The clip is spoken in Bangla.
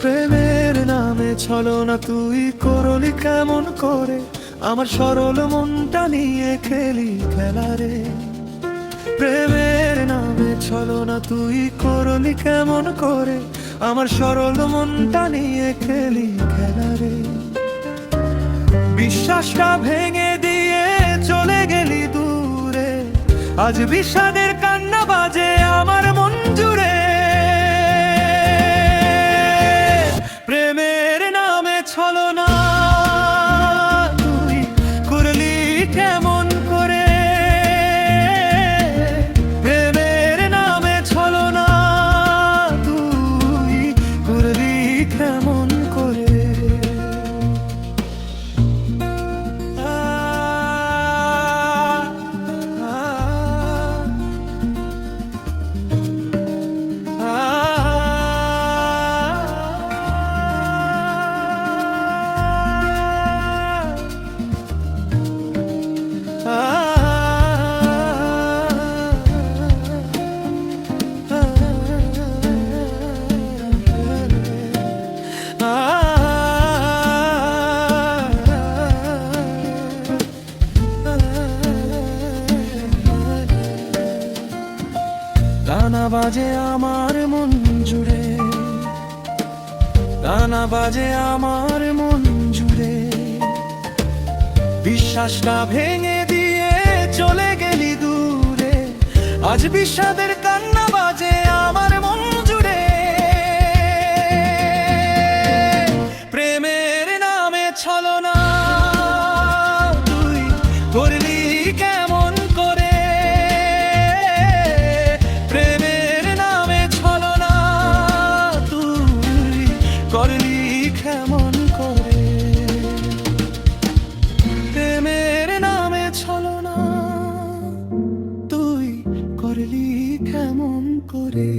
প্রেমের নামে ছলনা তুই করলি কেমন করে, আমার সরল মনটা নিয়ে খেলি খেলা রে। প্রেমের নামে ছলনা তুই করলি কেমন করে, আমার সরল মনটা নিয়ে খেলি খেলা রে। বিশ্বাসটা ভেঙে দিয়ে চলে গেলি দূরে, আজ বিষাদের কান্না বাজে আমার মন জুড়ে। প্রেমের নামে ছলনা তুই করলি কেমন করে, প্রেমের নামে ছলনা তুই করলি কেমন করে। গানা বাজে আমার মন জুড়ে, গানা বাজে আমার মন জুড়ে। বিশ্বাসটা ভেঙে দিয়ে চলে গেলি দূরে, আজ বিষাদের কান্না বাজে আমার মন জুড়ে। প্রেমের নামে ছলনা তুই করলি কেমন করে, প্রেমের নামে ছলনা তুই করলি কেমন করে। প্রেমের নামে ছলনা তুই করলি কেমন করে।